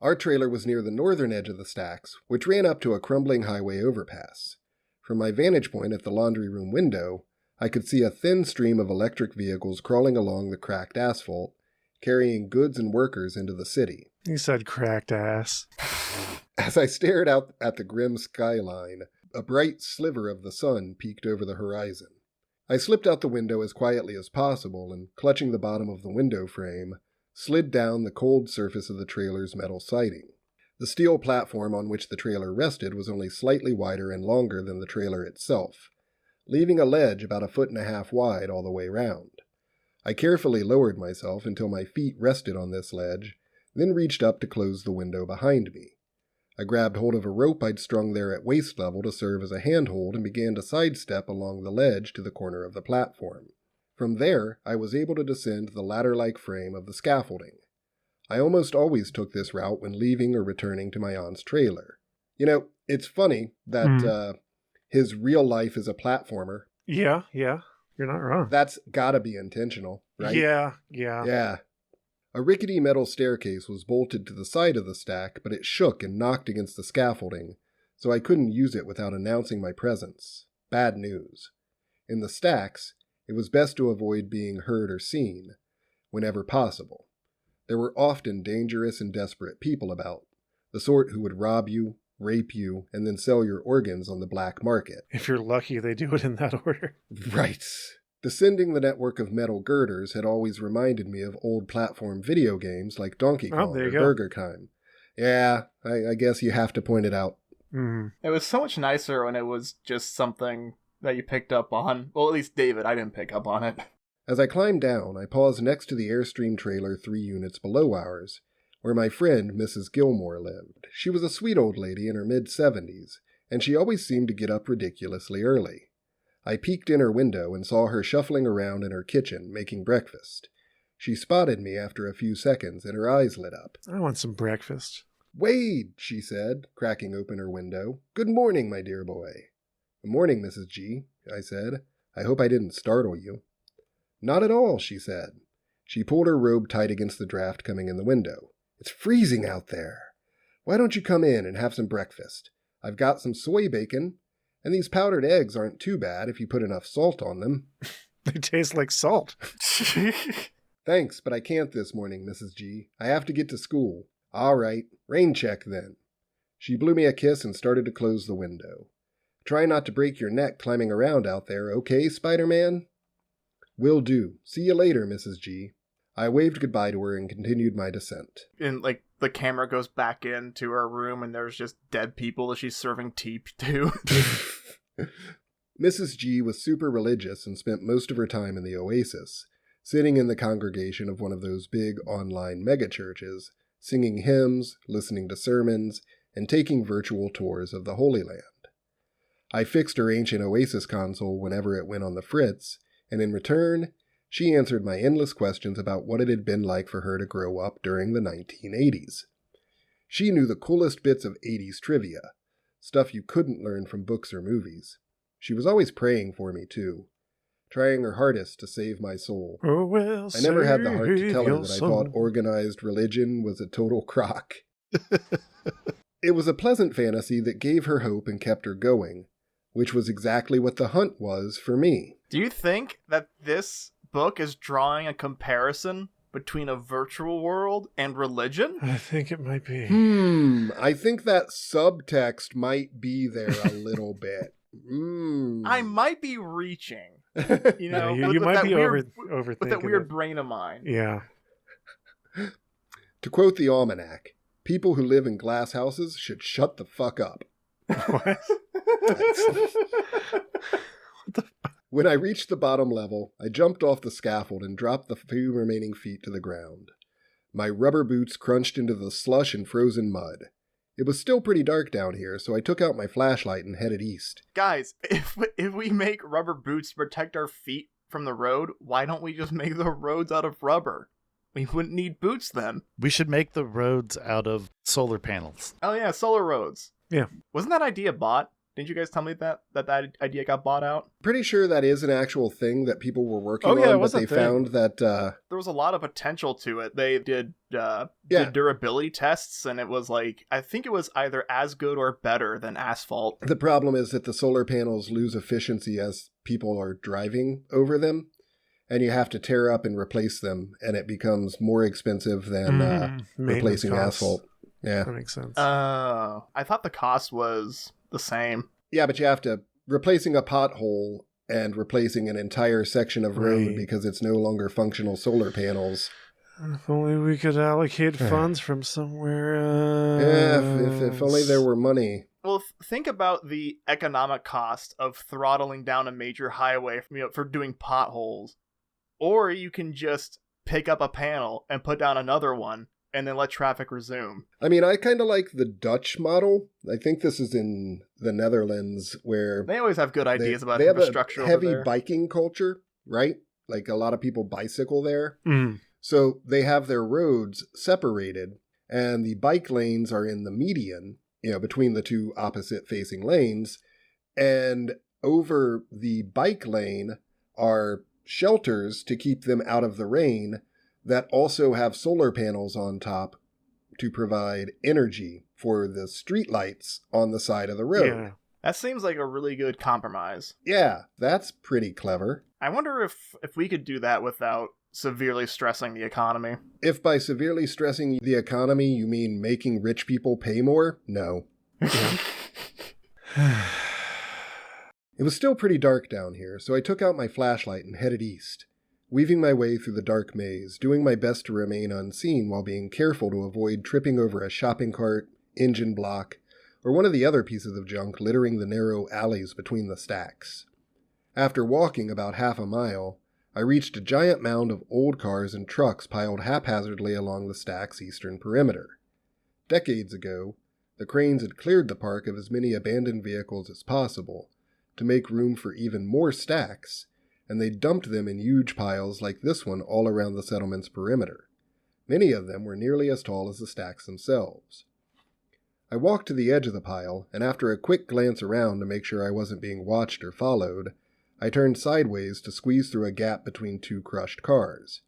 Our trailer was near the northern edge of the stacks, which ran up to a crumbling highway overpass. From my vantage point at the laundry room window, I could see a thin stream of electric vehicles crawling along the cracked asphalt, carrying goods and workers into the city. You said cracked ass. As I stared out at the grim skyline, a bright sliver of the sun peeked over the horizon. I slipped out the window as quietly as possible and, clutching the bottom of the window frame, slid down the cold surface of the trailer's metal siding. The steel platform on which the trailer rested was only slightly wider and longer than the trailer itself, leaving a ledge about 1.5 feet wide all the way round. I carefully lowered myself until my feet rested on this ledge, then reached up to close the window behind me. I grabbed hold of a rope I'd strung there at waist level to serve as a handhold and began to sidestep along the ledge to the corner of the platform. From there, I was able to descend the ladder-like frame of the scaffolding. I almost always took this route when leaving or returning to my aunt's trailer. You know, it's funny that his real life is a platformer. Yeah, you're not wrong. That's gotta be intentional, right? Yeah. A rickety metal staircase was bolted to the side of the stack, but it shook and knocked against the scaffolding, so I couldn't use it without announcing my presence. Bad news. In the stacks, it was best to avoid being heard or seen, whenever possible. There were often dangerous and desperate people about, the sort who would rob you, rape you, and then sell your organs on the black market. If you're lucky, they do it in that order. Right. Descending the network of metal girders had always reminded me of old platform video games like Donkey Kong or Burger Time. Yeah, I guess you have to point it out. Mm. It was so much nicer when it was just something that you picked up on. Well, at least David, I didn't pick up on it. As I climbed down, I paused next to the Airstream trailer 3 units below ours, where my friend Mrs. Gilmore lived. She was a sweet old lady in her mid-70s, and she always seemed to get up ridiculously early. I peeked in her window and saw her shuffling around in her kitchen, making breakfast. She spotted me after a few seconds, and her eyes lit up. I want some breakfast. "Wade," she said, cracking open her window. "Good morning, my dear boy." "Good morning, Mrs. G," I said. "I hope I didn't startle you." "Not at all," she said. She pulled her robe tight against the draft coming in the window. "It's freezing out there. Why don't you come in and have some breakfast? I've got some soy bacon, and these powdered eggs aren't too bad if you put enough salt on them." They taste like salt. "Thanks, but I can't this morning, Mrs. G. I have to get to school." "All right, rain check then." She blew me a kiss and started to close the window. "Try not to break your neck climbing around out there, okay, Spider-Man?" "Will do. See you later, Mrs. G." I waved goodbye to her and continued my descent. And, like, the camera goes back into her room and there's just dead people that she's serving tea to. Mrs. G was super religious and spent most of her time in the Oasis, sitting in the congregation of one of those big online megachurches, singing hymns, listening to sermons, and taking virtual tours of the Holy Land. I fixed her ancient Oasis console whenever it went on the fritz, and in return, she answered my endless questions about what it had been like for her to grow up during the 1980s. She knew the coolest bits of 80s trivia, stuff you couldn't learn from books or movies. She was always praying for me, too, trying her hardest to save my soul. Oh, well, I never had the heart to tell her that soul. I thought organized religion was a total crock. It was a pleasant fantasy that gave her hope and kept her going, which was exactly what the hunt was for me. Do you think that this book is drawing a comparison between a virtual world and religion? I think it might be. I think that subtext might be there a little bit. I might be reaching. You know, you might be overthinking with that weird it. brain of mine. Yeah. To quote the almanac, people who live in glass houses should shut the fuck up. What? When I reached the bottom level, I jumped off the scaffold and dropped the few remaining feet to the ground. My rubber boots crunched into the slush and frozen mud. It was still pretty dark down here, so I took out my flashlight and headed east. Guys, if we make rubber boots to protect our feet from the road, why don't we just make the roads out of rubber? We wouldn't need boots then. We should make the roads out of solar panels. Oh yeah, solar roads. Yeah. Wasn't that idea bought? Didn't you guys tell me that idea got bought out? Pretty sure that is an actual thing that people were working Oh, yeah, on, it but was a they thing. found that... There was a lot of potential to it. They did durability tests, and it was like, I think it was either as good or better than asphalt. The problem is that the solar panels lose efficiency as people are driving over them, and you have to tear up and replace them, and it becomes more expensive than replacing Maintenance asphalt. costs. Yeah. That makes sense. I thought the cost was the same. Yeah, but you have to... Replacing a pothole and replacing an entire section of road Right. because it's no longer functional solar panels. If only we could allocate funds from somewhere Yeah, else. if only there were money. Well, think about the economic cost of throttling down a major highway for doing potholes. Or you can just pick up a panel and put down another one and then let traffic resume. I mean, I kind of like the Dutch model. I think this is in the Netherlands where They always have good ideas about they have infrastructure a over heavy there. biking culture, right? Like a lot of people bicycle there. Mm. So they have their roads separated and the bike lanes are in the median, between the two opposite facing lanes. And over the bike lane are shelters to keep them out of the rain that also have solar panels on top to provide energy for the streetlights on the side of the road. Yeah. That seems like a really good compromise. Yeah, that's pretty clever. I wonder if we could do that without severely stressing the economy. If by severely stressing the economy you mean making rich people pay more, no. Yeah. It was still pretty dark down here, so I took out my flashlight and headed east, weaving my way through the dark maze, doing my best to remain unseen while being careful to avoid tripping over a shopping cart, engine block, or one of the other pieces of junk littering the narrow alleys between the stacks. After walking about half a mile, I reached a giant mound of old cars and trucks piled haphazardly along the stack's eastern perimeter. Decades ago, the cranes had cleared the park of as many abandoned vehicles as possible to make room for even more stacks, and they dumped them in huge piles like this one all around the settlement's perimeter. Many of them were nearly as tall as the stacks themselves. I walked to the edge of the pile, and after a quick glance around to make sure I wasn't being watched or followed, I turned sideways to squeeze through a gap between two crushed cars.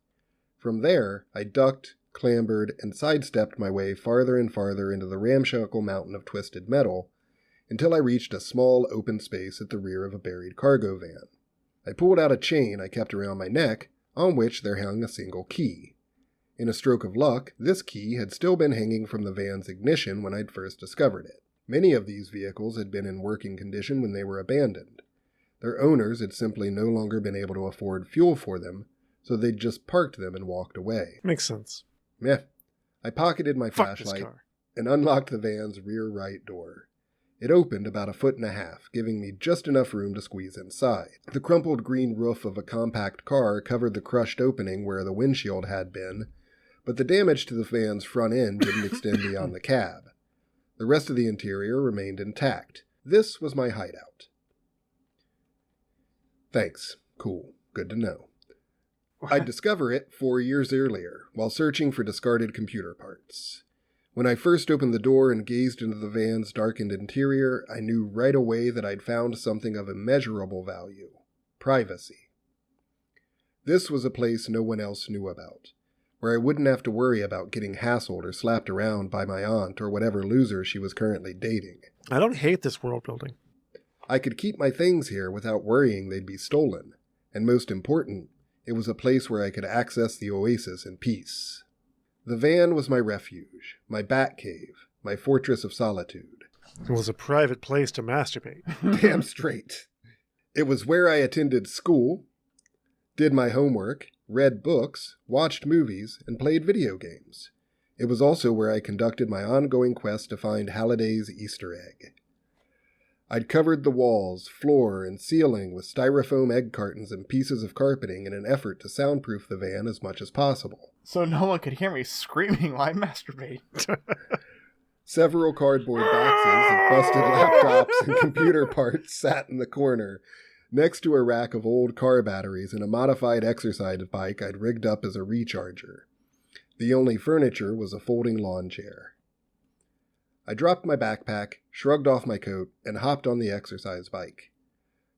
From there, I ducked, clambered, and sidestepped my way farther and farther into the ramshackle mountain of twisted metal, until I reached a small open space at the rear of a buried cargo van. I pulled out a chain I kept around my neck, on which there hung a single key. In a stroke of luck, this key had still been hanging from the van's ignition when I'd first discovered it. Many of these vehicles had been in working condition when they were abandoned. Their owners had simply no longer been able to afford fuel for them, so they'd just parked them and walked away. Makes sense. Meh. I pocketed my Fuck this flashlight car. and unlocked the van's rear right door. It opened about 1.5 feet, giving me just enough room to squeeze inside. The crumpled green roof of a compact car covered the crushed opening where the windshield had been, but the damage to the van's front end didn't extend beyond the cab. The rest of the interior remained intact. This was my hideout. Thanks. Cool. Good to know. I'd discover it 4 years earlier, while searching for discarded computer parts. When I first opened the door and gazed into the van's darkened interior, I knew right away that I'd found something of immeasurable value. Privacy. This was a place no one else knew about, where I wouldn't have to worry about getting hassled or slapped around by my aunt or whatever loser she was currently dating. I don't hate this world building. I could keep my things here without worrying they'd be stolen, and most important, it was a place where I could access the oasis in peace. The van was my refuge, my bat cave, my fortress of solitude. It was a private place to masturbate. Damn straight. It was where I attended school, did my homework, read books, watched movies, and played video games. It was also where I conducted my ongoing quest to find Halliday's Easter egg. I'd covered the walls, floor, and ceiling with styrofoam egg cartons and pieces of carpeting in an effort to soundproof the van as much as possible. So no one could hear me screaming while I masturbate. Several cardboard boxes of busted laptops and computer parts sat in the corner, next to a rack of old car batteries and a modified exercise bike I'd rigged up as a recharger. The only furniture was a folding lawn chair. I dropped my backpack, shrugged off my coat, and hopped on the exercise bike.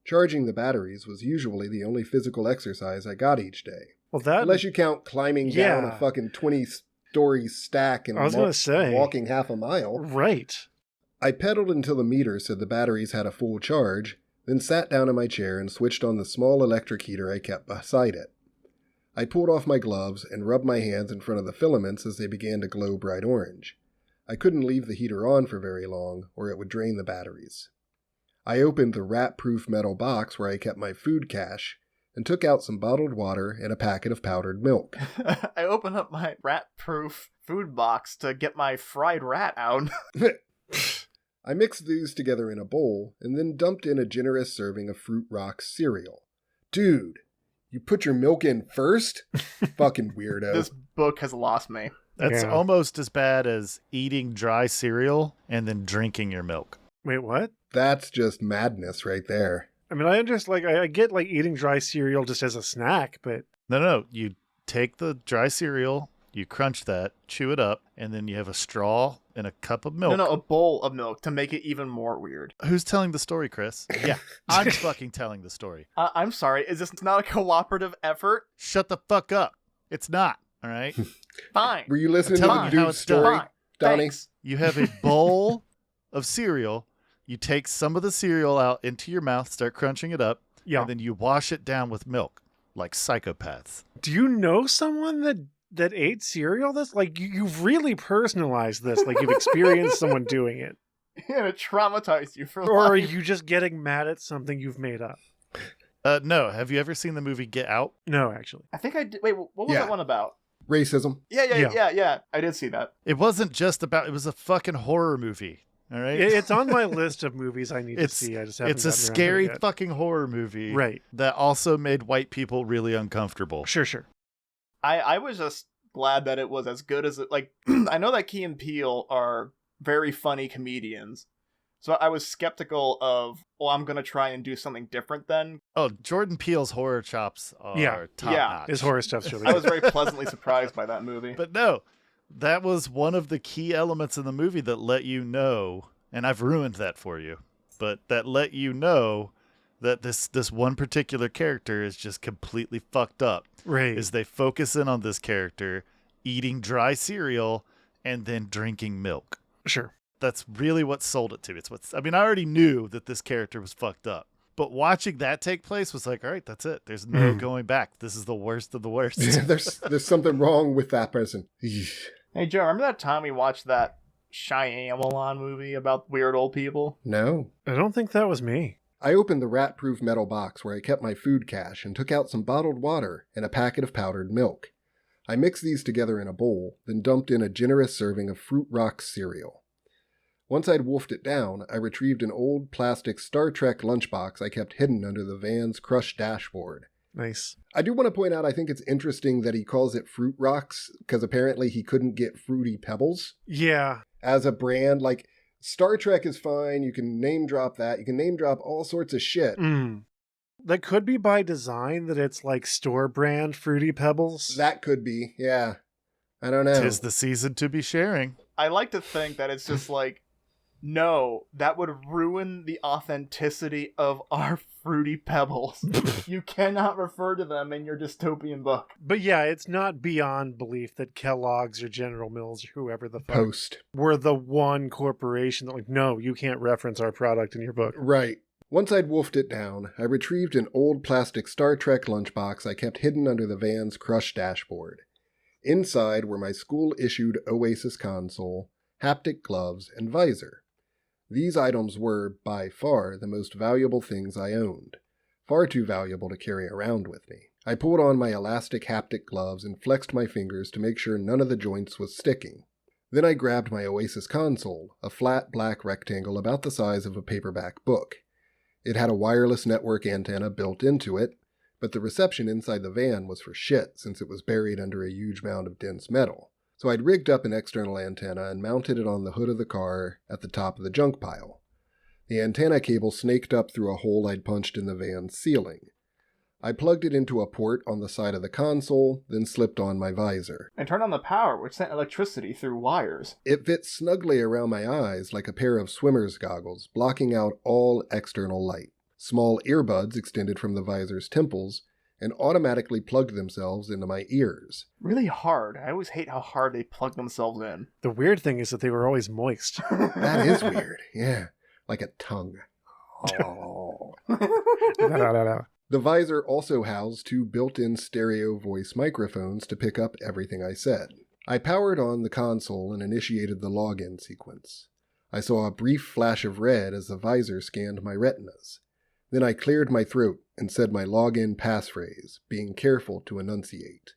Charging the batteries was usually the only physical exercise I got each day. Well, that Unless you count climbing down a fucking 20-story stack and walking half a mile. Right. I pedaled until the meter said the batteries had a full charge, then sat down in my chair and switched on the small electric heater I kept beside it. I pulled off my gloves and rubbed my hands in front of the filaments as they began to glow bright orange. I couldn't leave the heater on for very long, or it would drain the batteries. I opened the rat-proof metal box where I kept my food cache, and took out some bottled water and a packet of powdered milk. I opened up my rat-proof food box to get my fried rat out. I mixed these together in a bowl, and then dumped in a generous serving of Fruit Rocks cereal. Dude, you put your milk in first? Fucking weirdo. This book has lost me. That's almost as bad as eating dry cereal and then drinking your milk. Wait, what? That's just madness right there. I mean, I get like eating dry cereal just as a snack, but No. You take the dry cereal, you crunch that, chew it up, and then you have a straw and a cup of milk. No, a bowl of milk to make it even more weird. Who's telling the story, Chris? Yeah, I'm fucking telling the story. I'm sorry. Is this not a cooperative effort? Shut the fuck up. It's not, all right? Fine. Were you listening I'm to telling the you how dude's it's done. story, Fine. Donnie? Thanks. You have a bowl of cereal. You take some of the cereal out into your mouth, start crunching it up, and then you wash it down with milk, like psychopaths. Do you know someone that ate cereal? That's like you've really personalized this. Like you've experienced someone doing it. And it traumatized you for Or are life. you just getting mad at something you've made up? No. Have you ever seen the movie Get Out? No, actually. I think I did. Wait, what was Yeah. that one about? Racism. Yeah. I did see that. It wasn't just about. It was a fucking horror movie. All right. It's on my list of movies I need to It's- see. I just haven't It's a gotten around to it scary yet. fucking horror movie, Right. that also made white people really uncomfortable. Sure. I was just glad that it was as good as it. Like, I know that Key and Peele are very funny comedians, so I was skeptical of, well, I'm gonna try and do something different then. Oh, Jordan Peele's horror chops are Yeah. top Yeah. notch. His horror stuff's really I good. was very pleasantly surprised by that movie. But no, that was one of the key elements in the movie that let you know, and I've ruined that for you, but that let you know that this one particular character is just completely fucked up. Right. Is they focus in on this character eating dry cereal and then drinking milk. Sure. That's really what sold it to me. I already knew that this character was fucked up, but watching that take place was like, all right, that's it. There's no going back. This is the worst of the worst. There's something wrong with that person. Hey Joe, remember that time we watched that Shyamalan movie about weird old people? No. I don't think that was me. I opened the rat-proof metal box where I kept my food cache and took out some bottled water and a packet of powdered milk. I mixed these together in a bowl, then dumped in a generous serving of Fruit Rocks cereal. Once I'd wolfed it down, I retrieved an old plastic Star Trek lunchbox I kept hidden under the van's crushed dashboard. Nice. I do want to point out I think it's interesting that he calls it Fruit Rocks, because apparently he couldn't get Fruity Pebbles Yeah. as a brand. Like, Star Trek is fine, you can name drop that, you can name drop all sorts of shit. That could be by design, that it's like store brand Fruity Pebbles. That could be, yeah. I don't know. 'Tis the season to be sharing. I like to think that it's just like, no, that would ruin the authenticity of our Fruity Pebbles. You cannot refer to them in your dystopian book. But yeah, it's not beyond belief that Kellogg's or General Mills or whoever the fuck Post. were the one corporation that like, no, you can't reference our product in your book. Right. Once I'd wolfed it down, I retrieved an old plastic Star Trek lunchbox I kept hidden under the van's crushed dashboard. Inside were my school-issued Oasis console, haptic gloves, and visor. These items were, by far, the most valuable things I owned. Far too valuable to carry around with me. I pulled on my elastic haptic gloves and flexed my fingers to make sure none of the joints was sticking. Then I grabbed my Oasis console, a flat black rectangle about the size of a paperback book. It had a wireless network antenna built into it, but the reception inside the van was for shit since it was buried under a huge mound of dense metal. So I'd rigged up an external antenna and mounted it on the hood of the car at the top of the junk pile. The antenna cable snaked up through a hole I'd punched in the van's ceiling. I plugged it into a port on the side of the console, then slipped on my visor. And turned on the power, which sent electricity through wires. It fit snugly around my eyes like a pair of swimmer's goggles, blocking out all external light. Small earbuds extended from the visor's temples and automatically plugged themselves into my ears. Really hard. I always hate how hard they plug themselves in. The weird thing is that they were always moist. That is weird, yeah, like a tongue. Oh. The visor also housed two built-in stereo voice microphones to pick up everything I said. I powered on the console and initiated the login sequence. I saw a brief flash of red as the visor scanned my retinas. Then I cleared my throat and said my login passphrase, being careful to enunciate.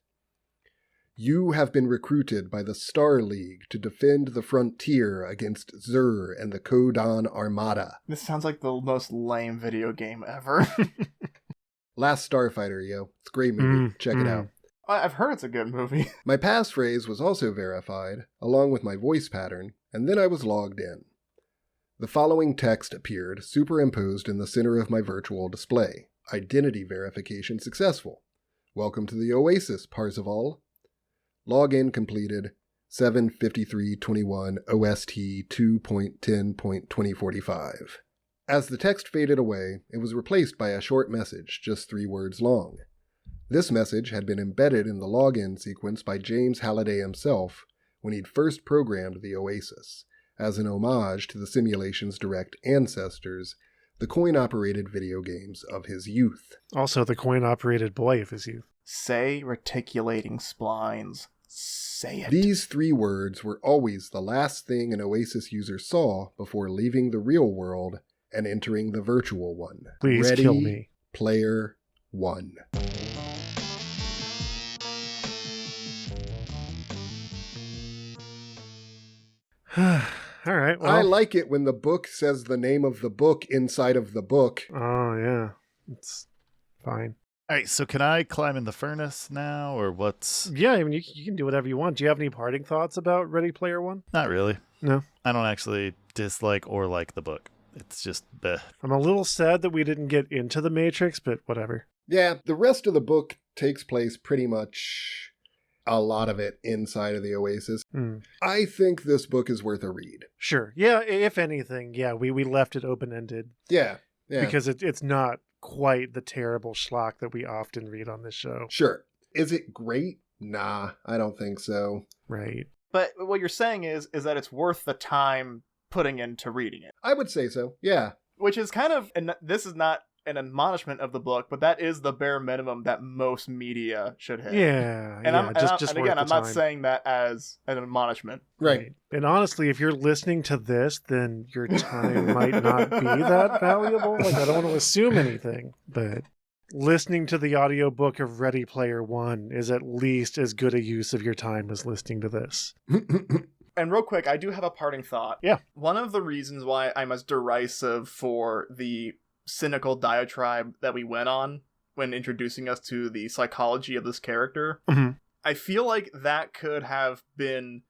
You have been recruited by the Star League to defend the frontier against Zur and the Kodan Armada. This sounds like the most lame video game ever. Last Starfighter, yo. It's a great movie. Check it out. I've heard it's a good movie. My passphrase was also verified, along with my voice pattern, and then I was logged in. The following text appeared, superimposed in the center of my virtual display. Identity verification successful. Welcome to the Oasis, Parzival. Login completed. 7:53:21 OST 2.10.2045. As the text faded away, it was replaced by a short message, just 3 words long. This message had been embedded in the login sequence by James Halliday himself when he'd first programmed the Oasis, as an homage to the simulation's direct ancestors, the coin-operated video games of his youth. Also the coin-operated boy of his youth. Say reticulating splines. Say it. These 3 words were always the last thing an Oasis user saw before leaving the real world and entering the virtual one. Please Ready, kill me. Player One. All right. Well, I like it when the book says the name of the book inside of the book. Oh, yeah. It's fine. All right, so can I climb in the furnace now, or what's... Yeah, I mean, you can do whatever you want. Do you have any parting thoughts about Ready Player One? Not really. No. I don't actually dislike or like the book. It's just bleh. I'm a little sad that we didn't get into the Matrix, but whatever. Yeah, the rest of the book takes place pretty much a lot of it inside of the Oasis. I think this book is worth a read. Sure. Yeah, if anything, yeah, we left it open-ended. Yeah. Because it's not quite the terrible schlock that we often read on this show. Sure. Is it great? Nah, I don't think so. Right. But what you're saying is that it's worth the time putting into reading it. I would say so, yeah. Which is kind of, and this is not an admonishment of the book, but that is the bare minimum that most media should hit. Yeah. And yeah, I'm not saying that as an admonishment. Right. And honestly, if you're listening to this, then your time might not be that valuable. Like, I don't want to assume anything, but listening to the audiobook of Ready Player One is at least as good a use of your time as listening to this. And real quick, I do have a parting thought. Yeah. One of the reasons why I'm as derisive for the cynical diatribe that we went on when introducing us to the psychology of this character, I feel like that could have been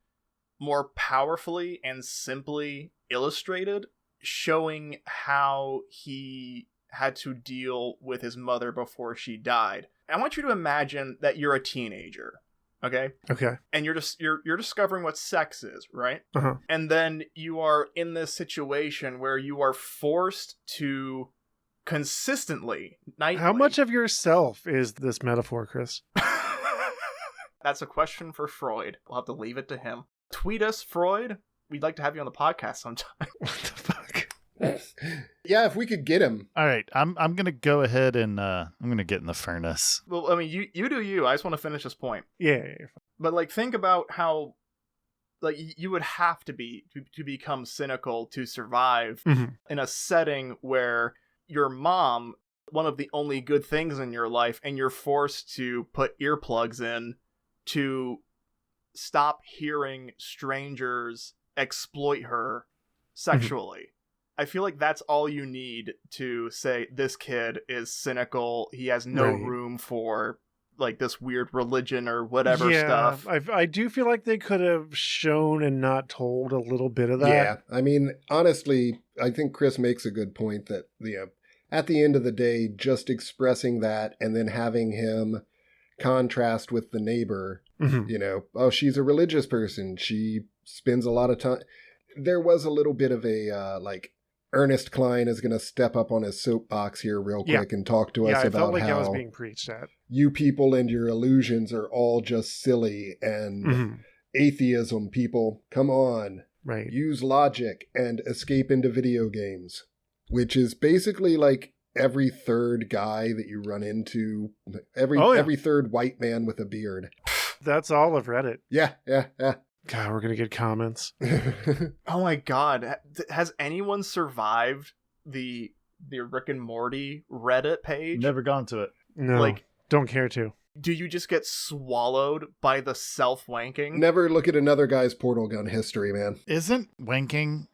more powerfully and simply illustrated, showing how he had to deal with his mother before she died. I want you to imagine that you're a teenager. Okay. And you're discovering what sex is, right? And then you are in this situation where you are forced to consistently, nightly. How much of yourself is this metaphor, Chris? That's a question for Freud. We'll have to leave it to him. Tweet us, Freud. We'd like to have you on the podcast sometime. What the fuck? Yeah, if we could get him. All right, I'm gonna go ahead and I'm gonna get in the furnace. Well, I mean, you do you. I just want to finish this point. Yeah. But like, think about how, like, you would have to be to become cynical to survive in a setting where your mom, one of the only good things in your life, and you're forced to put earplugs in to stop hearing strangers exploit her sexually. I feel like that's all you need to say this kid is cynical. He has no room for like this weird religion or whatever stuff. I do feel like they could have shown and not told a little bit of that. Yeah, I mean, honestly, I think Chris makes a good point that, you know, at the end of the day, just expressing that and then having him contrast with the neighbor, you know, oh, she's a religious person. She spends a lot of time. There was a little bit of a, like, Ernest Klein is going to step up on his soapbox here real quick and talk to us I about felt like how I was being preached at. You people and your illusions are all just silly and atheism, people. Come on. Right. Use logic and escape into video games, which is basically like every third guy that you run into, every third white man with a beard. That's all of Reddit. Yeah. God, we're going to get comments. Oh my God. Has anyone survived the Rick and Morty Reddit page? Never gone to it. No, like, don't care to. Do you just get swallowed by the self-wanking? Never look at another guy's portal gun history, man. Isn't wanking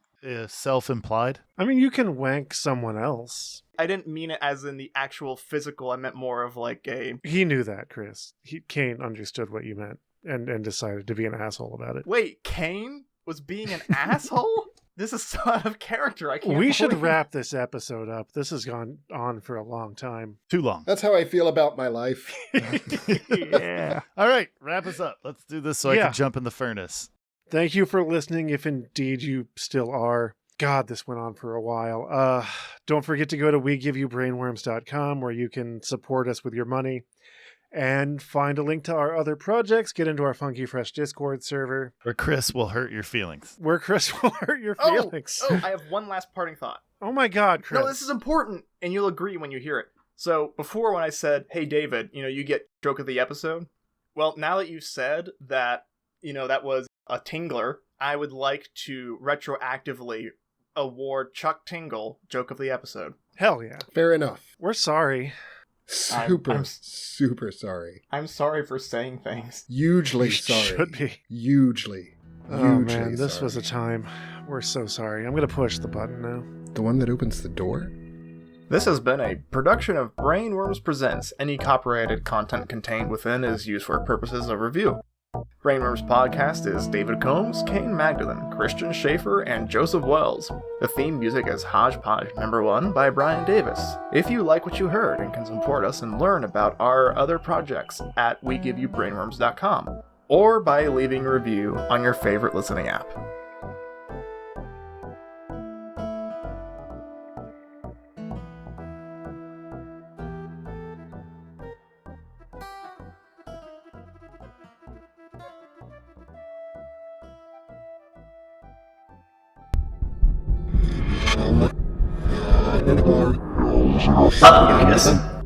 self-implied? I mean, you can wank someone else. I didn't mean it as in the actual physical. I meant more of like a... He knew that, Chris. Kaine understood what you meant and decided to be an asshole about it. Wait, Kaine was being an asshole? This is so out of character. I can't. We should wrap this episode up. This has gone on for a long time. Too long. That's how I feel about my life. Yeah. All right, wrap us up. Let's do this so I can jump in the furnace. Thank you for listening, if indeed you still are. God, this went on for a while. Don't forget to go to WeGiveYouBrainworms.com where you can support us with your money and find a link to our other projects. Get into our Funky Fresh Discord server. Where Chris will hurt your feelings. Where Chris will hurt your feelings. Oh, I have one last parting thought. Oh my God, Chris. No, this is important, and you'll agree when you hear it. So, before when I said, hey, David, you get joke of the episode, well, now that you said that that was a Tingler, I would like to retroactively award Chuck Tingle Joke of the Episode. Hell yeah. Fair enough. We're sorry. Super sorry. I'm sorry for saying things. Hugely You sorry. should be. Hugely. Oh Hugely man, this sorry. was a time. We're so sorry. I'm going to push the button now. The one that opens the door? This has been a production of Brainworms Presents. Any copyrighted content contained within is used for purposes of review. Brainworms Podcast is David Combs, Kaine Magdalen, Christian Schaefer, and Joseph Wells. The theme music is Hodgepodge No. 1 by Brian Davis. If you like what you heard and can support us and learn about our other projects at WeGiveYouBrainworms.com or by leaving a review on your favorite listening app. Yes.